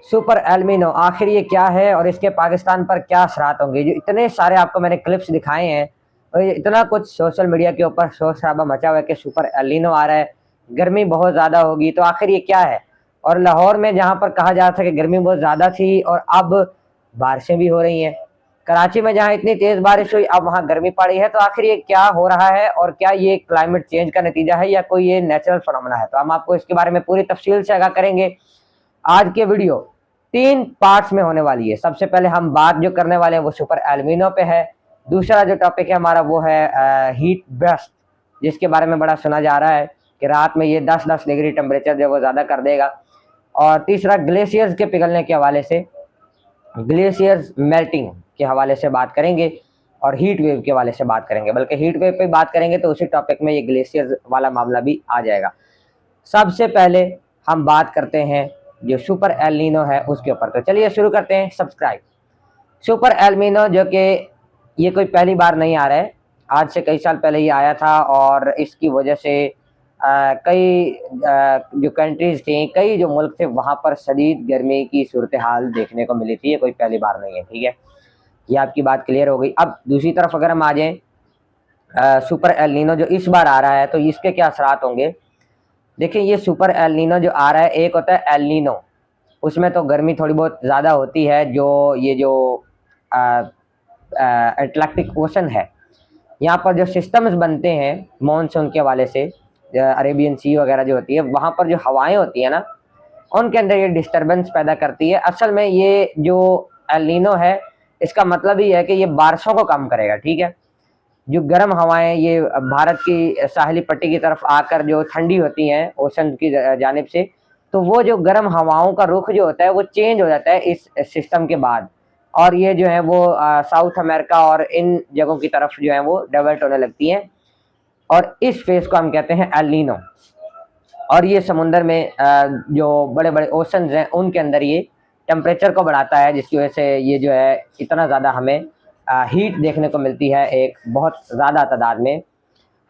Super एल्मिनो आखिर ये क्या है और इसके पाकिस्तान पर क्या असरात होंगे। जो इतने सारे आपको मैंने क्लिप्स दिखाए हैं और ये इतना कुछ सोशल मीडिया के ऊपर शोर शराबा मचा हुआ है कि सुपर एलिनो आ रहा है, गर्मी बहुत ज़्यादा होगी, तो आखिर ये क्या है। और लाहौर में जहाँ पर कहा जा रहा था कि गर्मी बहुत ज़्यादा थी और अब बारिशें भी हो रही हैं, कराची में जहाँ इतनी तेज़ बारिश हुई अब वहाँ गर्मी पड़ी है, तो आखिर ये क्या हो रहा है और क्या ये क्लाइमेट चेंज का नतीजा है या कोई ये नेचुरल फिनोमेना है। तो हम आपको इसके बारे में पूरी तफसील से आगाह करेंगे। आज के वीडियो 3 पार्ट्स में होने वाली है। सबसे पहले हम बात जो करने वाले हैं वो सुपर एल्मिनो पे है। दूसरा जो टॉपिक है हमारा वो है हीट ब्रस्ट, जिसके बारे में बड़ा सुना जा रहा है कि रात में ये 10-10 डिग्री टेम्परेचर जो वो ज़्यादा कर देगा। और तीसरा ग्लेशियर्स के पिघलने के हवाले से, ग्लेशियर्स मेल्टिंग के हवाले से बात करेंगे और हीट वेव के हवाले से बात करेंगे। बल्कि हीट वेव पे बात करेंगे तो उसी टॉपिक में ये ग्लेशियर्स वाला मामला भी आ जाएगा। सबसे पहले हम बात करते हैं जो सुपर एलिनो है उसके ऊपर। तो चलिए शुरू करते हैं। सब्सक्राइब सुपर एलिनो जो कि ये कोई पहली बार नहीं आ रहा है, आज से कई साल पहले ये आया था और इसकी वजह से कई जो कंट्रीज थी, कई जो मुल्क थे, वहाँ पर शदीद गर्मी की सूरत हाल देखने को मिली थी। ये कोई पहली बार नहीं है, ठीक है, ये आपकी बात क्लियर हो गई। अब दूसरी तरफ अगर हम आ जाएँ सुपर एलिनो जो इस बार आ रहा है तो इसके क्या असरात होंगे। देखिए ये सुपर एलिनो जो आ रहा है, एक होता है एलिनो, उसमें तो गर्मी थोड़ी बहुत ज़्यादा होती है। जो ये जो अटलांटिक ओशन है, यहाँ पर जो सिस्टम्स बनते हैं मानसून के हवाले से, अरेबियन सी वगैरह जो होती है, वहाँ पर जो हवाएं होती है ना, उनके अंदर ये डिस्टर्बेंस पैदा करती है। असल में ये जो एलिनो है इसका मतलब ही है कि ये बारिशों को कम करेगा, ठीक है। जो गर्म हवाएं ये भारत की साहिली पट्टी की तरफ आकर जो ठंडी होती हैं ओशन की जानिब से, तो वो जो गर्म हवाओं का रुख जो होता है वो चेंज हो जाता है इस सिस्टम के बाद, और ये जो है वो साउथ अमेरिका और इन जगहों की तरफ जो है वो डाइवर्ट होने लगती हैं, और इस फेज को हम कहते हैं एल नीनो। और ये समुंदर में जो बड़े बड़े ओशंस हैं उनके अंदर ये टेम्परेचर को बढ़ाता है, जिसकी वजह से ये जो है इतना ज़्यादा हमें हीट देखने को मिलती है। एक बहुत ज़्यादा तादाद में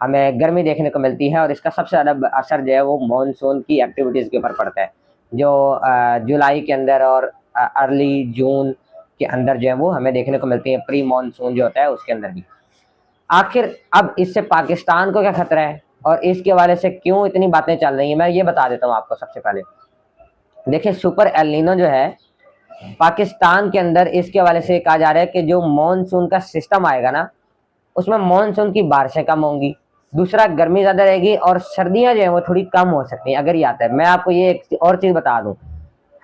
हमें गर्मी देखने को मिलती है और इसका सबसे ज़्यादा असर जो है वो मानसून की एक्टिविटीज़ के ऊपर पड़ता है, जो जुलाई के अंदर और अर्ली जून के अंदर जो है वो हमें देखने को मिलती है। प्री मानसून जो होता है उसके अंदर भी। आखिर अब इससे पाकिस्तान को क्या खतरा है और इसके हवाले से क्यों इतनी बातें चल रही हैं, मैं ये बता देता हूँ आपको। सबसे पहले देखिए सुपर एलिनो जो है पाकिस्तान के अंदर, इसके हवाले से कहा जा रहा है कि जो मानसून का सिस्टम आएगा ना, उसमें मानसून की बारिशें कम होंगी, दूसरा गर्मी ज़्यादा रहेगी और सर्दियाँ जो है वो थोड़ी कम हो सकती हैं अगर ये आता है। मैं आपको ये एक और चीज़ बता दूँ,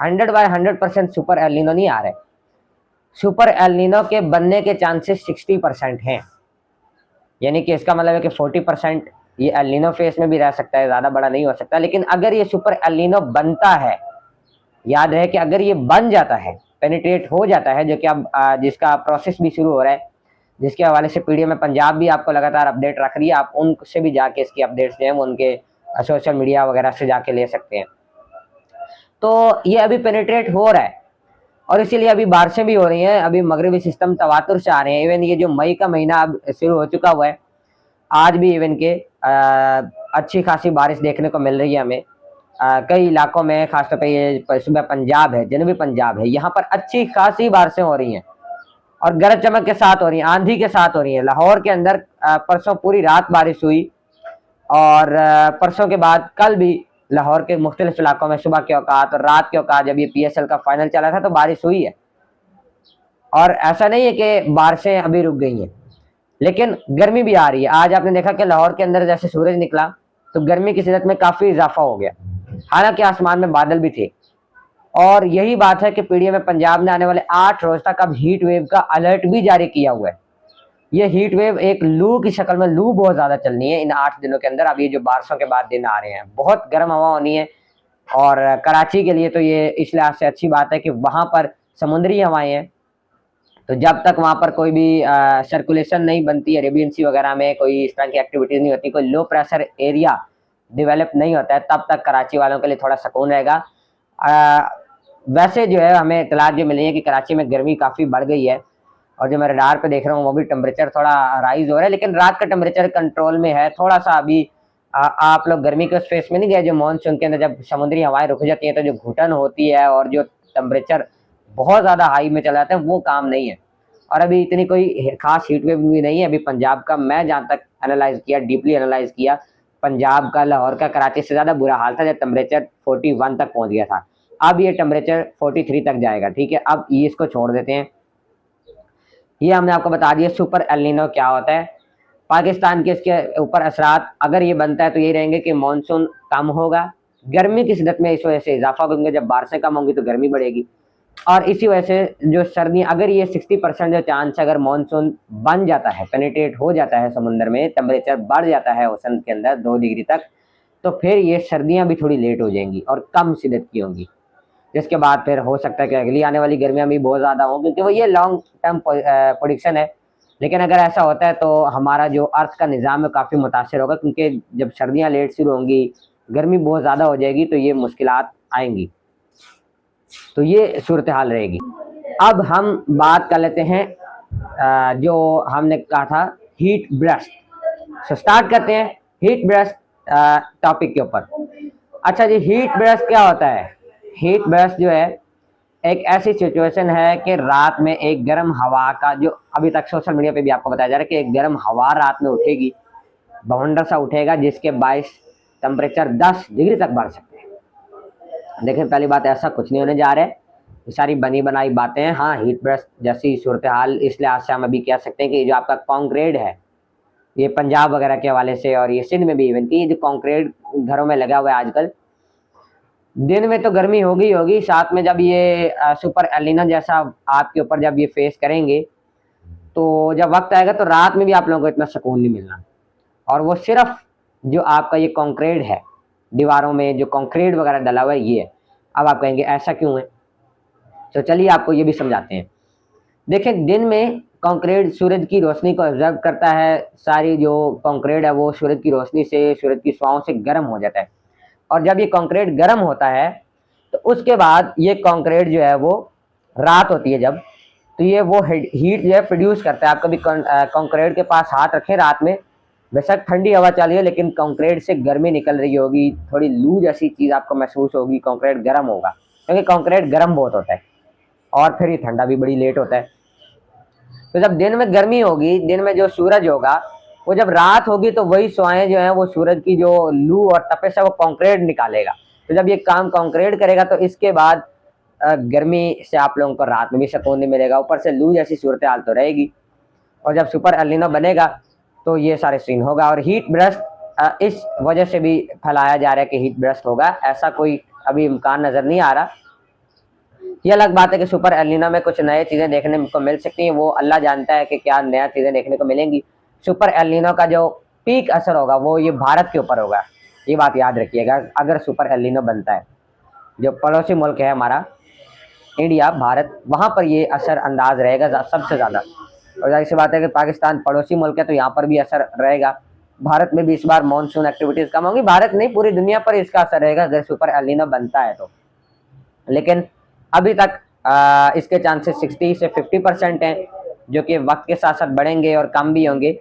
100/100% सुपर एलिनो नहीं आ रहा है। सुपर एलिनो के बनने के चांसेस 60% हैं, यानी कि इसका मतलब है कि 40% ये एलिनो फेस में भी रह सकता है, ज़्यादा बड़ा नहीं हो सकता। लेकिन अगर ये सुपर एलिनो बनता है, याद रहे कि अगर ये बन जाता है, पेनिट्रेट हो जाता है, जो कि अब जिसका प्रोसेस भी शुरू हो रहा है, जिसके हवाले से पीडीएम में पंजाब भी आपको लगातार अपडेट रख रही है, आप उनसे भी जाके इसकी अपडेट्स जो हैं वो उनके सोशल मीडिया वगैरह से जाके ले सकते हैं। तो ये अभी पेनिट्रेट हो रहा है और इसीलिए अभी बारिशें भी हो रही हैं। अभी मगरबी सिस्टम तवातुर से आ रहे हैं। इवन ये जो मई का महीना अब शुरू हो चुका हुआ है, आज भी इवन के अच्छी खासी बारिश देखने को मिल रही है हमें कई इलाकों में। खासतौर पे ये सुबह पंजाब है, जनूबी पंजाब है, यहाँ पर अच्छी खासी बारिशें हो रही हैं और गरज चमक के साथ हो रही हैं, आंधी के साथ हो रही हैं। लाहौर के अंदर परसों पूरी रात बारिश हुई और परसों के बाद कल भी लाहौर के मुख्तलिफ इलाकों में सुबह के औकात और रात के औकात, जब ये PSL का फाइनल चला था, तो बारिश हुई है। और ऐसा नहीं है कि बारिशें अभी रुक गई हैं, लेकिन गर्मी भी आ रही है। आज आपने देखा कि लाहौर के अंदर जैसे सूरज निकला तो गर्मी की शिदत में काफ़ी इजाफा हो गया, हालांकि आसमान में बादल भी थे। और यही बात है कि पीडीएम में पंजाब ने आने वाले 8 रोज तक अब हीट वेव का अलर्ट भी जारी किया हुआ है। ये हीट वेव एक लू की शक्ल में, लू बहुत ज़्यादा चलनी है इन 8 दिनों के अंदर। अब ये जो बारिशों के बाद दिन आ रहे हैं, बहुत गर्म हवा होनी है। और कराची के लिए तो ये इस लिहाज से अच्छी बात है कि वहाँ पर समुद्री हवाएं हैं, तो जब तक वहाँ पर कोई भी सर्कुलेशन नहीं बनती, अरेबियन सी वगैरह में कोई इस तरह की एक्टिविटीज़ नहीं होती, कोई लो प्रेशर एरिया डेवलप नहीं होता है, तब तक कराची वालों के लिए थोड़ा सुकून रहेगा। वैसे जो है हमें इतलात जो मिली है कि कराची में गर्मी काफ़ी बढ़ गई है और जो मैं रडार पे देख रहा हूँ वो भी टेम्परेचर थोड़ा राइज हो रहा है, लेकिन रात का टेम्परेचर कंट्रोल में है थोड़ा सा अभी। आप लोग गर्मी के उस फेस में नहीं गए जो मानसून के अंदर जब समुद्री हवाएं रुक जाती हैं तो जो घुटन होती है और जो टेम्परेचर बहुत ज़्यादा हाई में चला जाता है, वो काम नहीं है। और अभी इतनी कोई खास हीट वेव भी नहीं है अभी पंजाब का, मैं जहाँ तक एनालाइज किया, डीपली एनालाइज किया, पंजाब का, लाहौर का, कराची से ज़्यादा बुरा हाल था जब टेम्परेचर 41 तक पहुँच गया था। अब ये टेम्परेचर 43 तक जाएगा, ठीक है। अब ये इसको छोड़ देते हैं, ये हमने आपको बता दिया सुपर एल नीनो क्या होता है। पाकिस्तान के इसके ऊपर असरात अगर ये बनता है तो ये रहेंगे कि मानसून कम होगा, गर्मी की शिद्दत में इस वजह से इजाफा होगा, जब बारिशें कम होंगी तो गर्मी बढ़ेगी, और इसी वजह से जो सर्दियाँ, अगर ये 60% जो चांस है, अगर मानसून बन जाता है, पेनिट्रेट हो जाता है समुद्र में, टेम्परेचर बढ़ जाता है ओशन के अंदर 2 डिग्री तक, तो फिर ये सर्दियाँ भी थोड़ी लेट हो जाएंगी और कम शिद्दत की होंगी, जिसके बाद फिर हो सकता है कि अगली आने वाली गर्मियाँ भी बहुत ज़्यादा हों, क्योंकि वो ये लॉन्ग टर्म प्रोडिक्शन है। लेकिन अगर ऐसा होता है तो हमारा जो अर्थ का निज़ाम है काफ़ी मुतासर होगा, क्योंकि जब सर्दियाँ लेट शुरू होंगी, गर्मी बहुत ज़्यादा हो जाएगी, तो ये मुश्किलात आएंगी, तो ये सूरत हाल रहेगी। अब हम बात कर लेते हैं जो हमने कहा था हीट ब्रस्ट। सो स्टार्ट करते हैं हीट ब्रस्ट टॉपिक के ऊपर। अच्छा जी, हीट ब्रस्ट क्या होता है? हीट ब्रस्ट जो है एक ऐसी सिचुएशन है कि रात में एक गर्म हवा का, जो अभी तक सोशल मीडिया पे भी आपको बताया जा रहा है कि एक गर्म हवा रात में उठेगी, बवंडर सा उठेगा, जिसके बायस टेम्परेचर 10 डिग्री तक बढ़ सकते हैं। देखिए, पहली बात, ऐसा कुछ नहीं होने जा रहा है, ये सारी बनी बनाई बातें हैं। हाँ, हीट ब्रस्ट जैसी सूरत हाल इस लिहाज से हम अभी कह सकते हैं कि जो आपका कॉन्क्रीट है, ये पंजाब वगैरह के हवाले से, और ये सिंध में भी इवन की जो कॉन्क्रीट घरों में लगा हुआ है आजकल, दिन में तो गर्मी होगी होगी, साथ में जब ये सुपर एलिना जैसा आपके ऊपर जब ये फेस करेंगे, तो जब वक्त आएगा तो रात में भी आप लोगों को इतना सुकून नहीं मिलना। और वो सिर्फ जो आपका ये कंक्रीट है, दीवारों में जो कंक्रीट वगैरह डला हुआ है, ये है। अब आप कहेंगे ऐसा क्यों है, तो चलिए आपको ये भी समझाते हैं। देखें, दिन में कंक्रीट सूरज की रोशनी को ऑब्जर्व करता है, सारी जो कंक्रीट है वो सूरज की रोशनी से, सूरज की स्वाओं से गर्म हो जाता है, और जब ये कंक्रीट गर्म होता है तो उसके बाद ये कंक्रीट जो है वो, रात होती है जब, तो ये वो हीट जो है प्रोड्यूस करता है। आप कभी कंक्रीट के पास हाथ रखें रात में, बेशक ठंडी हवा चल रही है लेकिन कंक्रीट से गर्मी निकल रही होगी, थोड़ी लू जैसी चीज़ आपको महसूस होगी, कंक्रीट गर्म होगा, क्योंकि कंक्रीट गर्म बहुत होता है, और फिर ये ठंडा भी बड़ी लेट होता है। तो जब दिन में गर्मी होगी, दिन में जो सूरज होगा, वो जब रात होगी तो वही स्वाएं जो है वो सूरज की जो लू और तपिश है वो कंक्रीट निकालेगा। तो जब ये काम कंक्रीट करेगा तो इसके बाद गर्मी से आप लोगों को रात में भी सुकून नहीं मिलेगा, ऊपर से लू जैसी सूरत हाल तो रहेगी। और जब सुपर एलिनो बनेगा तो ये सारे सीन होगा। और हीट ब्रस्ट इस वजह से भी फैलाया जा रहा है कि हीट ब्रस्ट होगा, ऐसा कोई अभी इम्कान नज़र नहीं आ रहा। ये अलग बात है कि सुपर एलिनो में कुछ नए चीज़ें देखने को मिल सकती हैं, वो अल्लाह जानता है कि क्या नया चीज़ें देखने को मिलेंगी। सुपर एलिनो का जो पीक असर होगा वो ये भारत के ऊपर होगा, ये बात याद रखिएगा। अगर सुपर एलिनो बनता है, जो पड़ोसी मुल्क है हमारा इंडिया, भारत, वहाँ पर ये असर अंदाज रहेगा सबसे ज़्यादा। और जाहिर सी बात है कि पाकिस्तान पड़ोसी मुल्क है तो यहाँ पर भी असर रहेगा। भारत में भी इस बार मानसून एक्टिविटीज़ कम होंगी, भारत नहीं पूरी दुनिया पर इसका असर रहेगा अगर सुपर एलिनो बनता है तो। लेकिन अभी तक इसके चांसेस 60 से 50% हैं, जो कि वक्त के साथ साथ बढ़ेंगे और कम भी होंगे।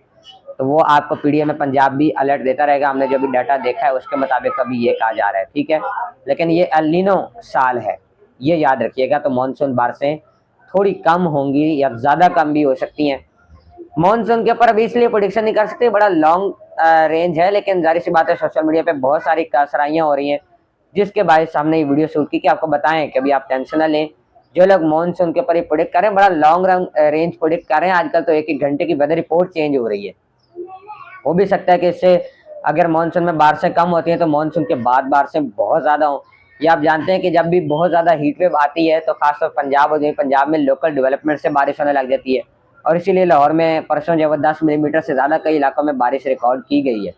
तो वो आपको पीडीएफ में पंजाब भी अलर्ट देता रहेगा, हमने जो भी डाटा देखा है उसके मुताबिक अभी ये कहा जा रहा है, ठीक है। लेकिन ये एल नीनो साल है, ये याद रखिएगा। तो मानसून बारिशें थोड़ी कम होंगी या ज़्यादा कम भी हो सकती हैं। मानसून के ऊपर अभी इसलिए प्रोडिक्शन नहीं कर सकते, बड़ा लॉन्ग रेंज है, लेकिन जाहिर सी बात है सोशल मीडिया पे बहुत सारी कसराइयाँ हो रही हैं, जिसके बायस हमने ये वीडियो शूट की कि आपको बताएं कि अभी आप टेंशन न लें। जो लोग मानसून के ऊपर प्रोडिक्ट कर रहे हैं, बड़ा लॉन्ग रेंज प्रोडिक्ट कर रहे हैं, आजकल तो एक एक घंटे की वेदर रिपोर्ट चेंज हो रही है। हो भी सकता है कि इससे अगर मानसून में बारिशें कम होती हैं तो मानसून के बाद बारिशें बहुत ज़्यादा हों। ये आप जानते हैं कि जब भी बहुत ज़्यादा हीट वेव आती है तो खासतौर पंजाब हो जाए, पंजाब में लोकल डेवलपमेंट से बारिश होने लग जाती है, और इसीलिए लाहौर में परसों जो 10 मिलीमीटर से ज़्यादा कई इलाकों में बारिश रिकॉर्ड की गई है।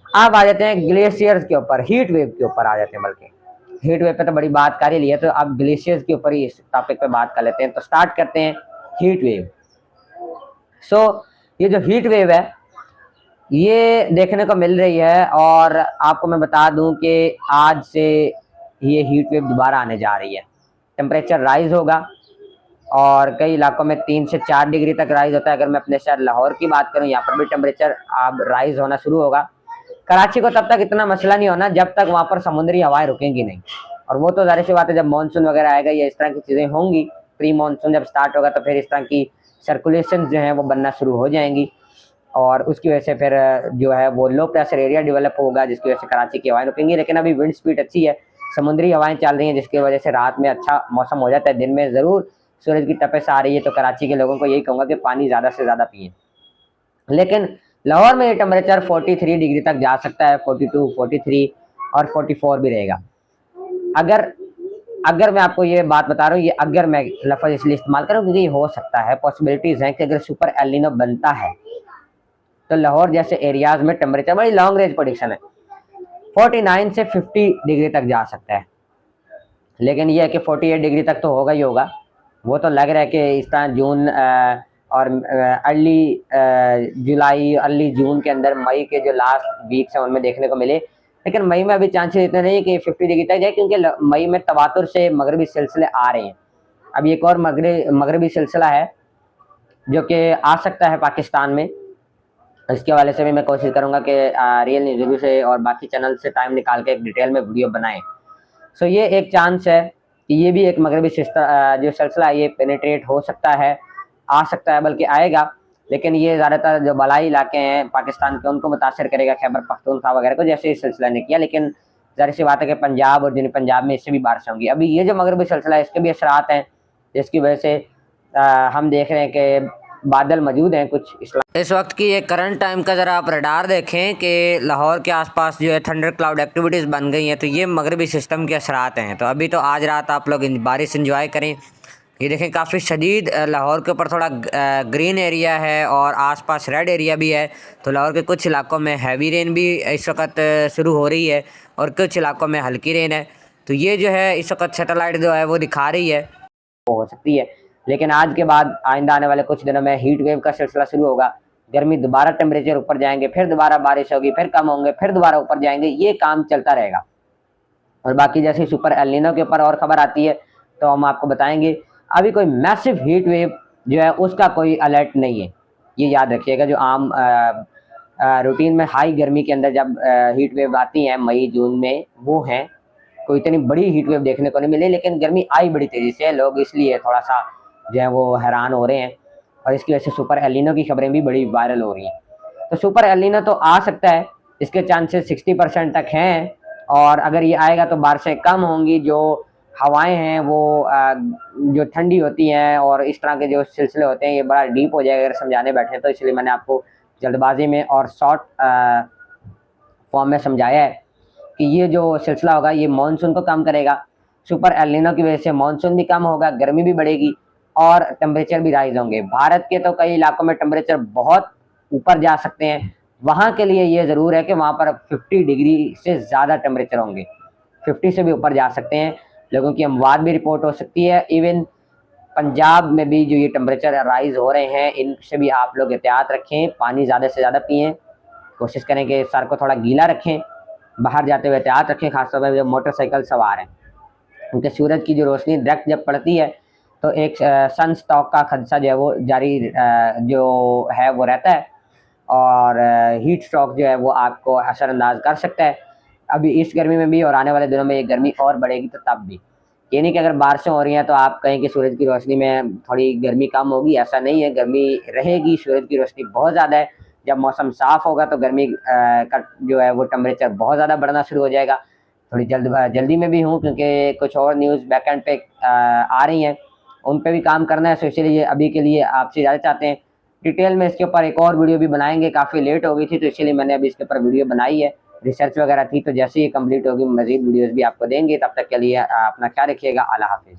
अब आ जाते हैं ग्लेशियर्स के ऊपर, हीट वेव के ऊपर आ जाते हैं, बल्कि हीट वेव पे तो बड़ी बात कर ही ली है, तो अब ग्लेशियर्स के ऊपर ही इस टॉपिक पे बात कर लेते हैं। तो स्टार्ट करते हैं हीट वेव। सो ये जो हीट वेव है ये देखने को मिल रही है, और आपको मैं बता दूं कि आज से ये हीट वेव दोबारा आने जा रही है। टेम्परेचर राइज होगा और कई इलाकों में 3 से 4 डिग्री तक राइज होता है। अगर मैं अपने शहर लाहौर की बात करूं, यहाँ पर भी टेम्परेचर अब राइज होना शुरू होगा। कराची को तब तक इतना मसला नहीं होना जब तक वहाँ पर समुद्री हवाएं रुकेंगी नहीं, और वो तो ज़ाहिर सी बात है, जब मानसून वगैरह आएगा या इस तरह की चीज़ें होंगी, प्री मानसून जब स्टार्ट होगा तो फिर इस तरह की सर्कुलेशन जो है वो बनना शुरू हो जाएंगी, और उसकी वजह से फिर जो है वो लो प्रेशर एरिया डेवलप होगा, जिसकी वजह से कराची की हवाएं रुकेंगी। लेकिन अभी विंड स्पीड अच्छी है, समुद्री हवाएं चल रही हैं, जिसकी वजह से रात में अच्छा मौसम हो जाता है। दिन में ज़रूर सूरज की तपिश आ रही है, तो कराची के लोगों को यही कहूँगा कि पानी ज़्यादा से ज़्यादा पिए। लेकिन लाहौर में ये टेम्परेचर 43 डिग्री तक जा सकता है, 42, 43 और 44 भी रहेगा। अगर अगर मैं आपको ये बात बता रहा हूँ, ये अगर मैं लफ्ज़ इसलिए इस्तेमाल कर रहा हूँ क्योंकि ये हो सकता है, पॉसिबिलिटीज़ हैं कि अगर सुपर एल नीनो बनता है तो लाहौर जैसे एरियाज में टेम्परेचर, बड़ी लॉन्ग रेंज प्रोडिक्शन है, 49 से 50 डिग्री तक जा सकता है। लेकिन ये है कि 48 डिग्री तक तो होगा ही होगा। वो तो लग रहा है कि इस तरह जून और अर्ली जुलाई, अर्ली जून के अंदर, मई के जो लास्ट वीक्स हैं उनमें देखने को मिले। लेकिन मई में अभी चांसेस इतने नहीं कि 50 डिग्री तक जाए, क्योंकि मई में तवातुर से मगरबी सिलसिले आ रहे हैं। अभी एक और मगरबी सिलसिला है जो कि आ सकता है पाकिस्तान में। इसके हवाले से भी मैं कोशिश करूंगा कि रियल न्यूज़ रिव्यू से और बाकी चैनल से टाइम निकाल के एक डिटेल में वीडियो बनाएं। सो ये एक चांस है कि ये भी एक मगरबी जो सिलसिला है ये पेनिट्रेट हो सकता है, आ सकता है, बल्कि आएगा। लेकिन ये ज़्यादातर जो बलाई इलाके हैं पाकिस्तान के उनको मुतासर करेगा, खैबर पख्तूनख्वा वगैरह को, जैसे इस सिलसिला ने किया। लेकिन ज़ाहिर सी बात है कि पंजाब और जिन पंजाब में इससे भी बारिश होंगी। अभी ये जो मगरबी सिलसिला है इसके भी असरात हैं, जिसकी वजह से हम देख रहे हैं कि बादल मौजूद हैं कुछ इस वक्त की। ये करंट टाइम का ज़रा आप रडार देखें कि लाहौर के आसपास जो है थंडर क्लाउड एक्टिविटीज़ बन गई हैं, तो ये मगरबी सिस्टम के असरात हैं। तो अभी तो आज रात आप लोग बारिश इंजॉय करें। ये देखें काफ़ी शदीद लाहौर के ऊपर थोड़ा ग्रीन एरिया है और आसपास रेड एरिया भी है। तो लाहौर के कुछ इलाकों में हैवी रेन भी इस वक्त शुरू हो रही है और कुछ इलाकों में हल्की रेन है। तो ये जो है इस वक्त सैटेलाइट जो है वो दिखा रही है, हो सकती है। लेकिन आज के बाद आइंदा आने वाले कुछ दिनों में हीट वेव का सिलसिला शुरू होगा, गर्मी दोबारा, टेम्परेचर ऊपर जाएंगे, फिर दोबारा बारिश होगी, फिर कम होंगे, फिर दोबारा ऊपर जाएंगे, ये काम चलता रहेगा। और बाकी जैसे सुपर एल नीनो के ऊपर और खबर आती है तो हम आपको बताएंगे। अभी कोई मैसिव हीट वेव जो है उसका कोई अलर्ट नहीं है, ये याद रखिएगा। जो आम रूटीन में हाई गर्मी के अंदर जब हीट वेव आती हैं मई जून में, वो हैं, कोई इतनी बड़ी हीट वेव देखने को नहीं मिली। लेकिन गर्मी आई बड़ी तेज़ी से, लोग इसलिए थोड़ा सा जो है वो हैरान हो रहे हैं, और इसकी वजह से सुपर एल नीनो की खबरें भी बड़ी वायरल हो रही हैं। तो सुपर एल नीनो तो आ सकता है, इसके चांसेस 60% तक हैं। और अगर ये आएगा तो बारिशें कम होंगी, जो हवाएं हैं वो जो ठंडी होती हैं, और इस तरह के जो सिलसिले होते हैं ये बड़ा डीप हो जाएगा अगर समझाने बैठे। तो इसलिए मैंने आपको जल्दबाजी में और शॉर्ट फॉर्म में समझाया है कि ये जो सिलसिला होगा ये मानसून को कम करेगा। सुपर एल नीनो की वजह से मानसून भी कम होगा, गर्मी भी बढ़ेगी और टेम्परेचर भी राइज होंगे। भारत के तो कई इलाकों में टेम्परेचर बहुत ऊपर जा सकते हैं। वहाँ के लिए ये ज़रूर है कि वहाँ पर 50 डिग्री से ज़्यादा टेम्परेचर होंगे, 50 से भी ऊपर जा सकते हैं। लोगों की अमवात भी रिपोर्ट हो सकती है। इवन पंजाब में भी जो ये टेम्परेचर राइज हो रहे हैं, इनसे भी आप लोग एहतियात रखें, पानी ज़्यादा से ज़्यादा पिएँ, कोशिश करें कि सर को थोड़ा गीला रखें, बाहर जाते हुए एहतियात रखें, खासतौर पर जो मोटरसाइकिल सवार हैं, क्योंकि सूरज की जो रोशनी डायरेक्ट जब पड़ती है तो एक सन स्ट्रोक का खदशा जो है वो जारी जो है वो रहता है, और हीट स्ट्रोक जो है वो आपको असरअंदाज कर सकता है। अभी इस गर्मी में भी और आने वाले दिनों में ये गर्मी और बढ़ेगी, तो तब भी ये नहीं कि अगर बारिशें हो रही हैं तो आप कहें कि सूरज की रोशनी में थोड़ी गर्मी कम होगी, ऐसा नहीं है। गर्मी रहेगी, सूरज की रोशनी बहुत ज़्यादा है। जब मौसम साफ़ होगा तो गर्मी का जो है वो टेम्परेचर बहुत ज़्यादा बढ़ना शुरू हो जाएगा। थोड़ी जल्दी में भी हूँ क्योंकि कुछ और न्यूज़ बैकएंड पे आ रही हैं, उन पे भी काम करना है। सो इसलिए अभी के लिए आपसे इजाज़त चाहते हैं। डिटेल में इसके ऊपर एक और वीडियो भी बनाएंगे, काफ़ी लेट हो गई थी तो इसलिए मैंने अभी इसके ऊपर वीडियो बनाई है, रिसर्च वगैरह थी। तो जैसे ही कंप्लीट होगी मज़ीद वीडियोज़ भी आपको देंगे। तब तक के लिए अपना ख्याल रखिएगा। अल्लाह हाफिज़।